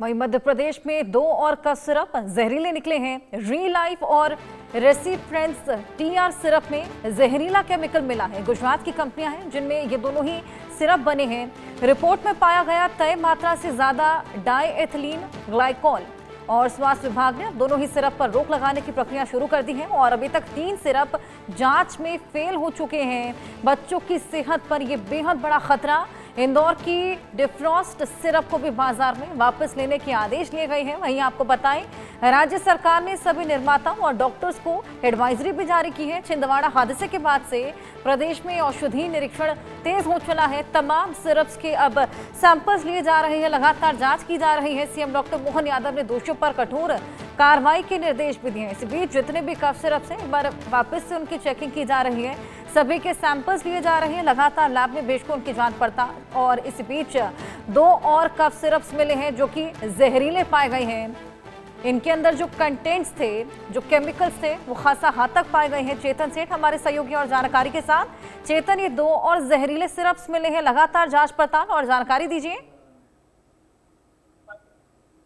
वहीं मध्य प्रदेश में 2 और कफ सिरप जहरीले निकले हैं। री-लाइफ और रेसिफ्रेंस टीआर सिरप में जहरीला केमिकल मिला है। गुजरात की कंपनियां हैं जिनमें ये दोनों ही सिरप बने हैं। रिपोर्ट में पाया गया तय मात्रा से ज्यादा डाइएथिलीन ग्लाइकॉल और स्वास्थ्य विभाग ने दोनों ही सिरप पर रोक लगाने की प्रक्रिया शुरू कर दी है और अभी तक 3 सिरप जांच में फेल हो चुके हैं। बच्चों की सेहत पर यह बेहद बड़ा खतरा। इंदौर की डिफ्रॉस्ट सिरप को भी बाजार में वापस लेने के आदेश लिए गए हैं। वहीं आपको बताएं, राज्य सरकार ने सभी निर्माताओं और डॉक्टर्स को एडवाइजरी भी जारी की है। छिंदवाड़ा हादसे के बाद से प्रदेश में औषधि निरीक्षण तेज हो चला है। तमाम सिरप्स के अब सैंपल्स लिए जा रहे हैं, लगातार जांच की जा रही है। सीएम डॉक्टर मोहन यादव ने दोषियों पर कठोर कार्रवाई के निर्देश भी दिए हैं। इस बीच जितने भी कफ सिरप्स हैं, एक बार वापस से उनकी चेकिंग की जा रही है। सभी के सैंपल्स लिए जा रहे हैं, लगातार लैब में भेजकर उनकी जांच पड़ताल। और इस बीच 2 और कफ सिरप्स मिले हैं जो कि जहरीले पाए गए हैं। इनके अंदर जो कंटेंट्स थे, जो केमिकल्स थे, वो खासा घातक पाए गए हैं। चेतन सेठ हमारे सहयोगी और जानकारी के साथ। चेतन, ये 2 और जहरीले सिरप्स मिले हैं, लगातार जांच पड़ताल और जानकारी दीजिए।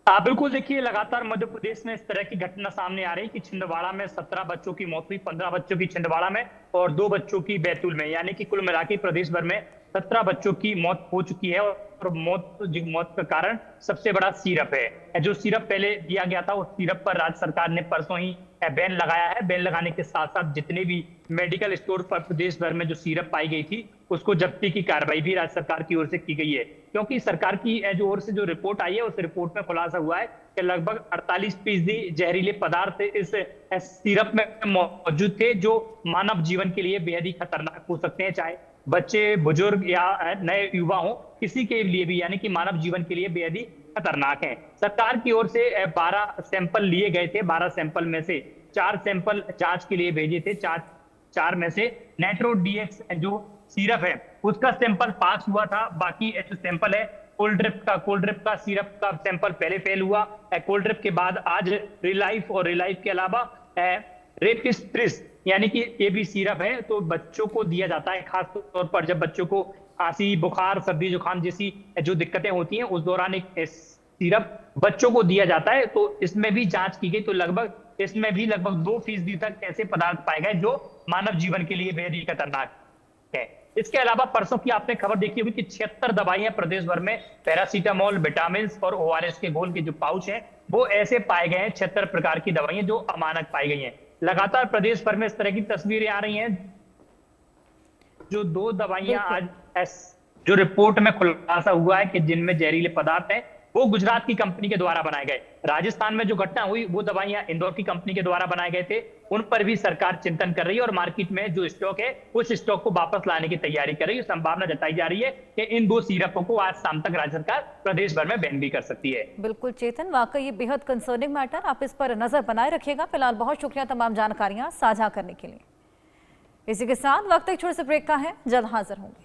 बिल्कुल, देखिए, लगातार मध्य प्रदेश में इस तरह की घटना सामने आ रही कि छिंदवाड़ा में 17 बच्चों की मौत हुई, 15 बच्चों की छिंदवाड़ा में और 2 बच्चों की बैतूल में, यानी कि कुल मिला के प्रदेश भर में 17 बच्चों की मौत हो चुकी है। और मौत का कारण सबसे बड़ा सिरप है। जो सिरप पहले दिया गया था, उस सिरप पर राज्य सरकार ने परसों ही बैन लगाया है। बैन लगाने के साथ साथ जितने भी मेडिकल स्टोर पर प्रदेश भर में जो सिरप पाई गई थी, उसको जब्ती की कार्रवाई भी राज्य सरकार की ओर से की गई है। क्योंकि सरकार की ओर से जो रिपोर्ट आई है, उस रिपोर्ट में खुलासा हुआ है कि लगभग 48% जहरीले पदार्थ इस सिरप में मौजूद थे, जो मानव जीवन के लिए बेहद ही खतरनाक हो सकते हैं। चाहे बच्चे, बुजुर्ग या नए युवा हो, किसी के लिए भी, यानी कि मानव जीवन के लिए बेहद ही खतरनाक है। सरकार की ओर से 12 सैंपल लिए गए थे। 12 सैंपल में से 4 सैंपल जांच के लिए भेजे थे। 4 में से नाइट्रो डीएक्स जो सिरप है, उसका सैंपल पास हुआ था। बाकी जो सैंपल है कोल्ड ड्रिप का सिरप का सैंपल पहले फेल हुआ। कोल्ड ड्रिप के बाद आज री-लाइफ और री-लाइफ के अलावा रेसिफ्रेंस, यानी कि ये भी सिरप है, तो बच्चों को दिया जाता है। खास तौर पर जब बच्चों को खांसी, बुखार, सर्दी जुकाम जैसी जो दिक्कतें होती हैं, उस दौरान एक सिरप बच्चों को दिया जाता है। तो इसमें भी जांच की गई, तो इसमें भी लगभग 2% तक ऐसे पदार्थ पाए गए जो मानव जीवन के लिए बेहद ही खतरनाक है। इसके अलावा परसों की आपने खबर देखी होगी कि 76 दवाइयां प्रदेश भर में, पैरासीटामोल, विटामिन और ओआरएस के घोल के जो पाउच हैं, वो ऐसे पाए गए हैं। 76 प्रकार की दवाइयां जो अमानक पाई गई हैं। लगातार प्रदेश भर में इस तरह की तस्वीरें आ रही हैं। जो 2 दवाइयां आज जो रिपोर्ट में खुलासा हुआ है कि जिनमें जहरीले पदार्थ हैं, वो गुजरात की कंपनी के द्वारा बनाए गए। राजस्थान में जो घटना हुई, वो दवाइयां इंदौर की कंपनी के द्वारा बनाए गए थे। उन पर भी सरकार चिंतन कर रही है और मार्केट में जो स्टॉक है, उस स्टॉक को वापस लाने की तैयारी कर रही है। संभावना जताई जा रही है कि इन 2 सिरपों को आज शाम तक राज्य सरकार प्रदेश भर में बैन भी कर सकती है। बिल्कुल चेतन, वाकई ये बेहद कंसर्निंग मैटर। आप इस पर नजर बनाए रखिएगा। फिलहाल बहुत शुक्रिया तमाम जानकारियां साझा करने के लिए। इसी के साथ वक्त एक छोटे से ब्रेक का है, जल्द हाजिर होंगे।